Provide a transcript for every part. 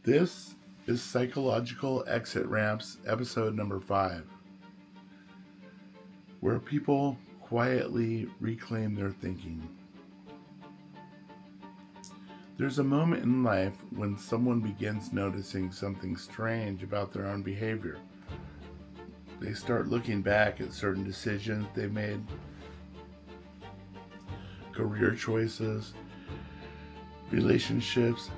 This is Psychological Exit Ramps, episode number 5, where people quietly reclaim their thinking. There's a moment in life when someone begins noticing something strange about their own behavior. They start looking back at certain decisions they made, career choices, relationships,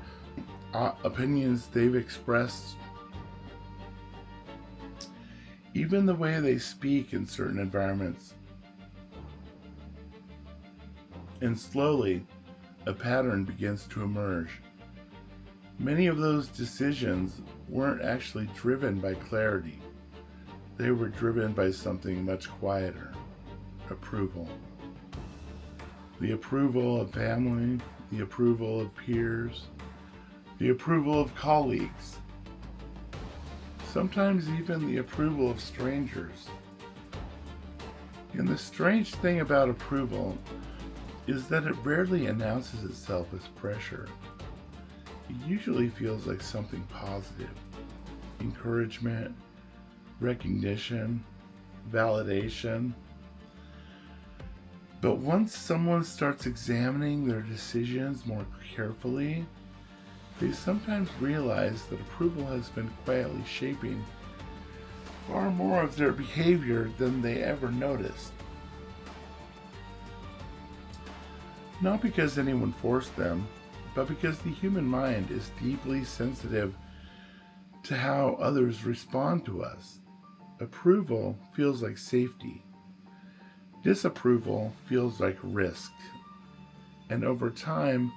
opinions they've expressed, even the way they speak in certain environments. And slowly, a pattern begins to emerge. Many of those decisions weren't actually driven by clarity. They were driven by something much quieter: approval. The approval of family, the approval of peers, the approval of colleagues, sometimes even the approval of strangers. And the strange thing about approval is that it rarely announces itself as pressure. It usually feels like something positive: encouragement, recognition, validation. But once someone starts examining their decisions more carefully, they sometimes realize that approval has been quietly shaping far more of their behavior than they ever noticed. Not because anyone forced them, but because the human mind is deeply sensitive to how others respond to us. Approval feels like safety. Disapproval feels like risk. And over time,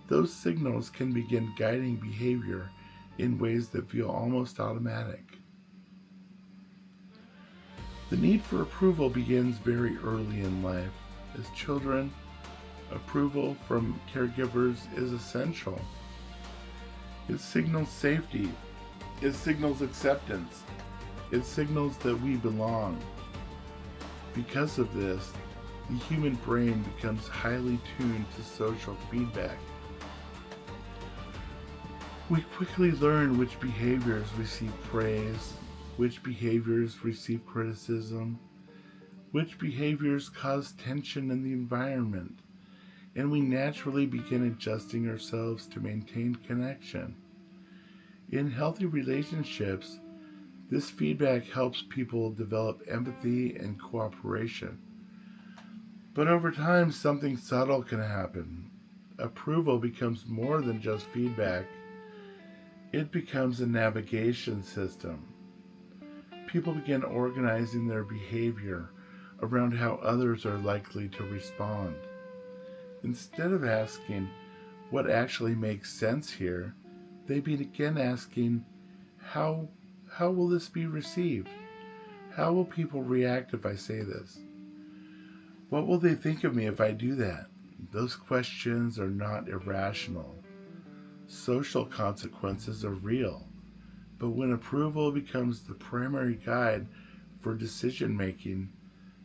those signals can begin guiding behavior in ways that feel almost automatic. The need for approval begins very early in life. As children, approval from caregivers is essential. It signals safety. It signals acceptance. It signals that we belong. Because of this, the human brain becomes highly tuned to social feedback. We quickly learn which behaviors receive praise, which behaviors receive criticism, which behaviors cause tension in the environment, and we naturally begin adjusting ourselves to maintain connection. In healthy relationships, this feedback helps people develop empathy and cooperation. But over time, something subtle can happen. Approval becomes more than just feedback, it becomes a navigation system. People begin organizing their behavior around how others are likely to respond. Instead of asking what actually makes sense here, they begin asking, how will this be received? How will people react if I say this? What will they think of me if I do that? Those questions are not irrational. Social consequences are real. But when approval becomes the primary guide for decision making,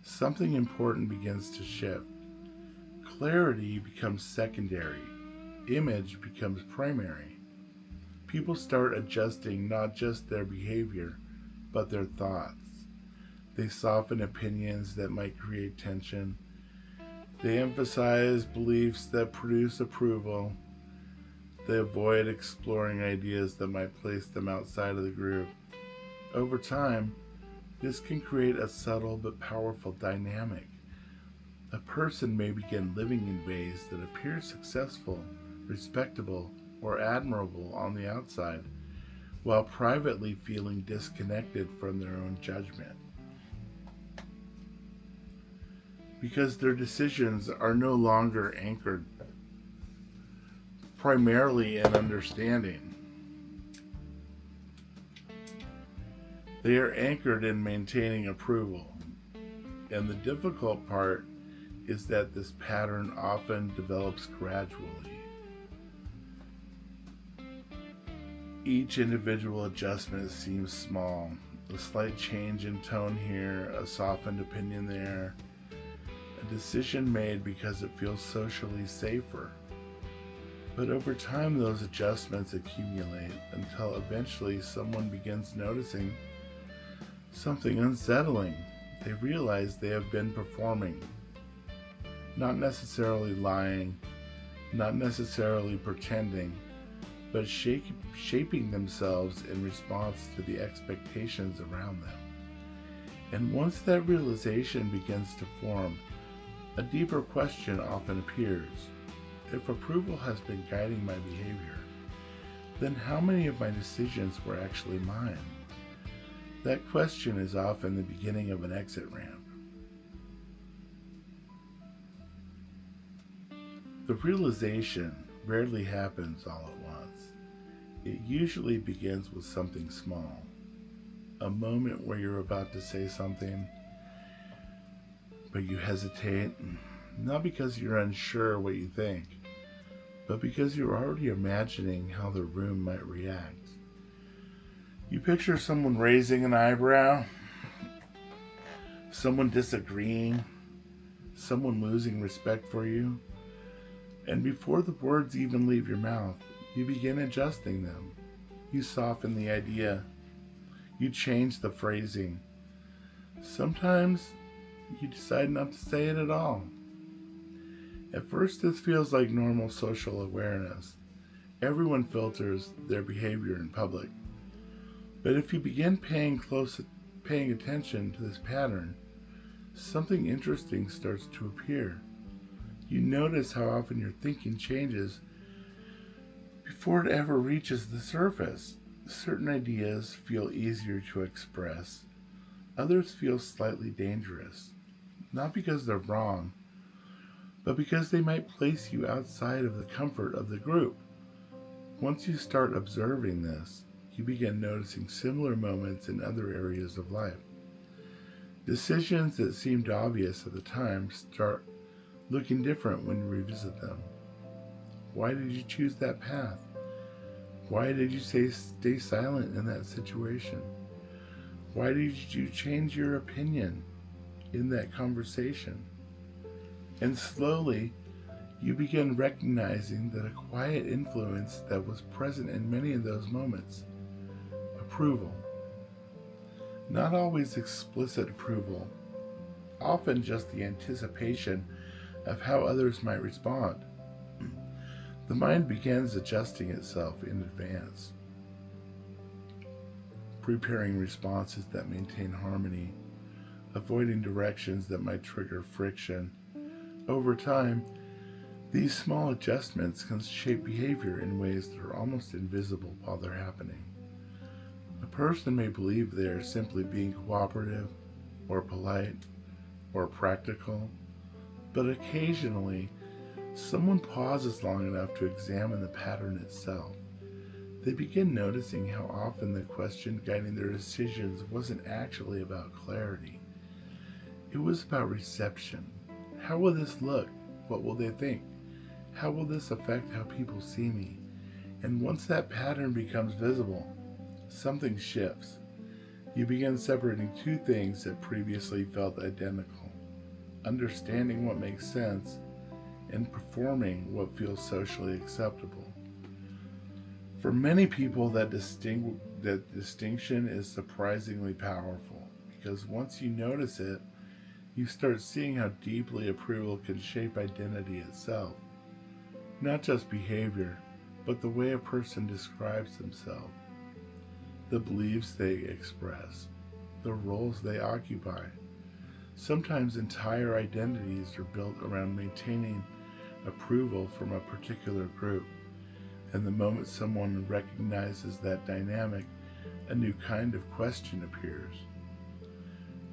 something important begins to shift. Clarity becomes secondary. Image becomes primary. People start adjusting not just their behavior, but their thoughts. They soften opinions that might create tension. They emphasize beliefs that produce approval. They avoid exploring ideas that might place them outside of the group. Over time, this can create a subtle but powerful dynamic. A person may begin living in ways that appear successful, respectable, or admirable on the outside, while privately feeling disconnected from their own judgment. Because their decisions are no longer anchored primarily in understanding. They are anchored in maintaining approval. And the difficult part is that this pattern often develops gradually. Each individual adjustment seems small. A slight change in tone here, a softened opinion there, a decision made because it feels socially safer. But over time, those adjustments accumulate until eventually someone begins noticing something unsettling. They realize they have been performing, not necessarily lying, not necessarily pretending, but shaping themselves in response to the expectations around them. And once that realization begins to form, a deeper question often appears. If approval has been guiding my behavior, then how many of my decisions were actually mine? That question is often the beginning of an exit ramp. The realization rarely happens all at once. It usually begins with something small. A moment where you're about to say something, but you hesitate, not because you're unsure what you think, but because you're already imagining how the room might react. You picture someone raising an eyebrow, someone disagreeing, someone losing respect for you, and before the words even leave your mouth, you begin adjusting them. You soften the idea. You change the phrasing. Sometimes you decide not to say it at all. At first, this feels like normal social awareness. Everyone filters their behavior in public. But if you begin paying attention to this pattern, something interesting starts to appear. You notice how often your thinking changes before it ever reaches the surface. Certain ideas feel easier to express. Others feel slightly dangerous. Not because they're wrong, but because they might place you outside of the comfort of the group. Once you start observing this, you begin noticing similar moments in other areas of life. Decisions that seemed obvious at the time start looking different when you revisit them. Why did you choose that path? Why did you stay silent in that situation? Why did you change your opinion in that conversation? And slowly, you begin recognizing that a quiet influence that was present in many of those moments. Approval. Not always explicit approval, often just the anticipation of how others might respond. The mind begins adjusting itself in advance, preparing responses that maintain harmony, avoiding directions that might trigger friction. Over time, these small adjustments can shape behavior in ways that are almost invisible while they're happening. A person may believe they are simply being cooperative, or polite, or practical, but occasionally, someone pauses long enough to examine the pattern itself. They begin noticing how often the question guiding their decisions wasn't actually about clarity. It was about reception. How will this look? What will they think? How will this affect how people see me? And once that pattern becomes visible, something shifts. You begin separating two things that previously felt identical, understanding what makes sense and performing what feels socially acceptable. For many people, that distinction is surprisingly powerful, because once you notice it, you start seeing how deeply approval can shape identity itself. Not just behavior, but the way a person describes themselves, the beliefs they express, the roles they occupy. Sometimes entire identities are built around maintaining approval from a particular group, and the moment someone recognizes that dynamic, a new kind of question appears.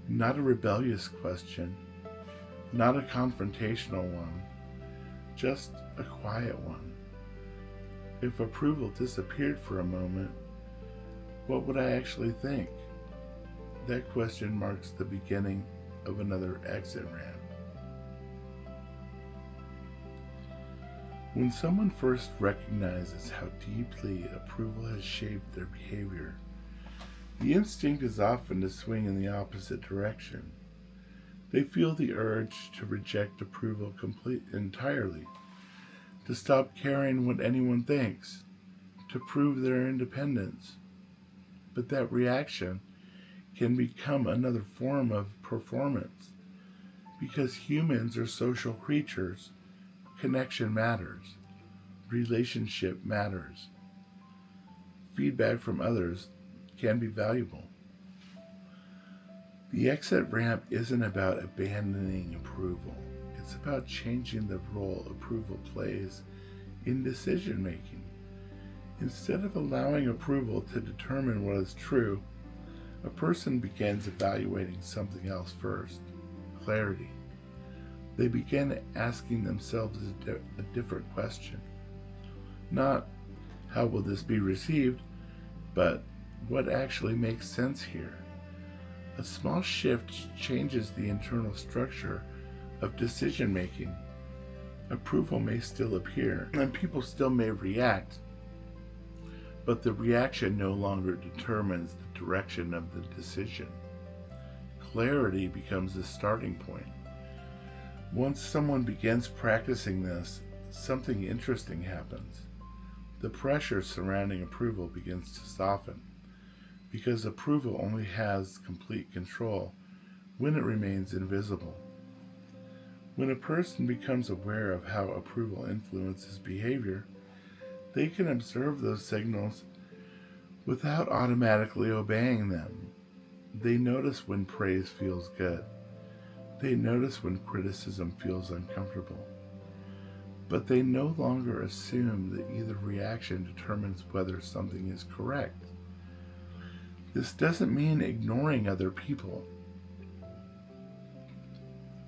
Not a rebellious question, not a confrontational one, just a quiet one. If approval disappeared for a moment, what would I actually think? That question marks the beginning of another exit ramp. When someone first recognizes how deeply approval has shaped their behavior, the instinct is often to swing in the opposite direction. They feel the urge to reject approval entirely. to stop caring what anyone thinks, to prove their independence. But that reaction can become another form of performance because humans are social creatures. Connection matters, relationship matters, feedback from others can be valuable. The exit ramp isn't about abandoning approval. It's about changing the role approval plays in decision making. Instead of allowing approval to determine what is true, a person begins evaluating something else first: clarity. They begin asking themselves a different question. Not, how will this be received, but what actually makes sense here? A small shift changes the internal structure of decision making. Approval may still appear, and people still may react, but the reaction no longer determines the direction of the decision. Clarity becomes the starting point. Once someone begins practicing this, something interesting happens. The pressure surrounding approval begins to soften, because approval only has complete control when it remains invisible. When a person becomes aware of how approval influences behavior, they can observe those signals without automatically obeying them. They notice when praise feels good. They notice when criticism feels uncomfortable. But they no longer assume that either reaction determines whether something is correct. This doesn't mean ignoring other people.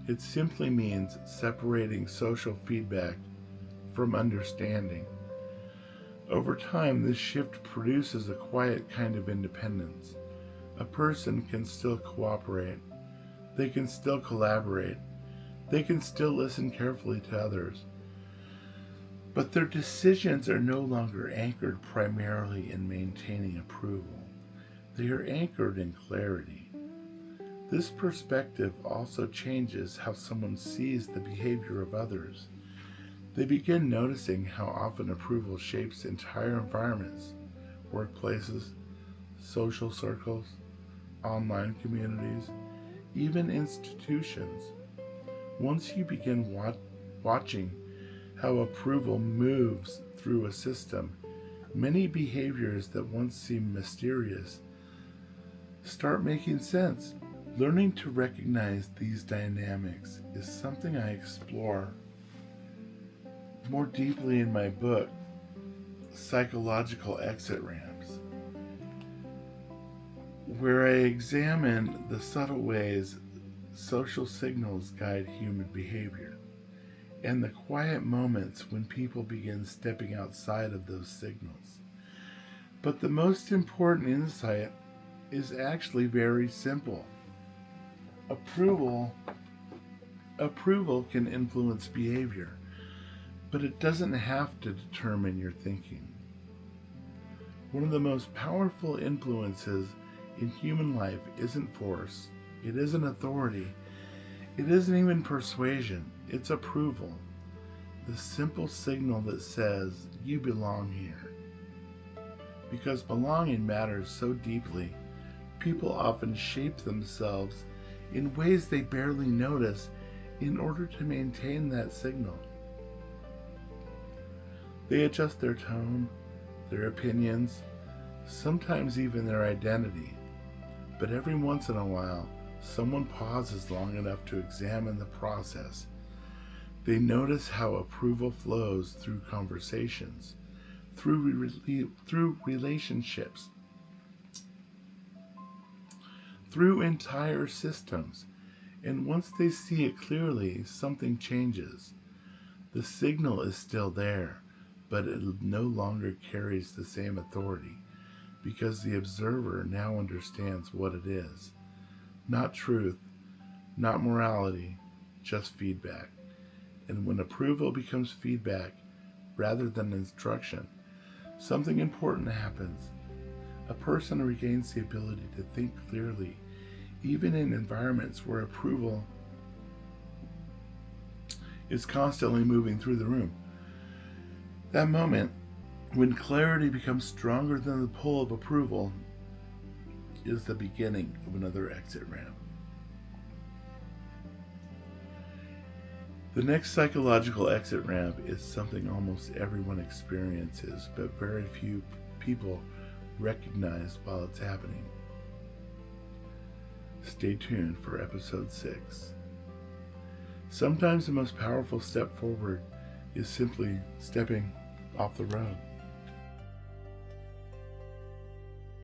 It simply means separating social feedback from understanding. Over time, this shift produces a quiet kind of independence. A person can still cooperate. They can still collaborate. They can still listen carefully to others. But their decisions are no longer anchored primarily in maintaining approval. They are anchored in clarity. This perspective also changes how someone sees the behavior of others. They begin noticing how often approval shapes entire environments: workplaces, social circles, online communities, even institutions. Once you begin watching how approval moves through a system, many behaviors that once seemed mysterious start making sense. Learning to recognize these dynamics is something I explore more deeply in my book, Psychological Exit Ramps, where I examine the subtle ways social signals guide human behavior and the quiet moments when people begin stepping outside of those signals. But the most important insight is actually very simple. Approval can influence behavior, but it doesn't have to determine your thinking. One of the most powerful influences in human life isn't force, it isn't authority, it isn't even persuasion, it's approval. The simple signal that says, you belong here. Because belonging matters so deeply, people often shape themselves in ways they barely notice in order to maintain that signal. They adjust their tone, their opinions, sometimes even their identity. But every once in a while, someone pauses long enough to examine the process. They notice how approval flows through conversations, through relationships, through entire systems. And once they see it clearly, something changes. The signal is still there, but it no longer carries the same authority because the observer now understands what it is. Not truth, not morality, just feedback. And when approval becomes feedback rather than instruction, something important happens. A person regains the ability to think clearly, even in environments where approval is constantly moving through the room. That moment, when clarity becomes stronger than the pull of approval, is the beginning of another exit ramp. The next psychological exit ramp is something almost everyone experiences, but very few people recognize while it's happening. Stay tuned for episode 6. Sometimes the most powerful step forward is simply stepping off the road.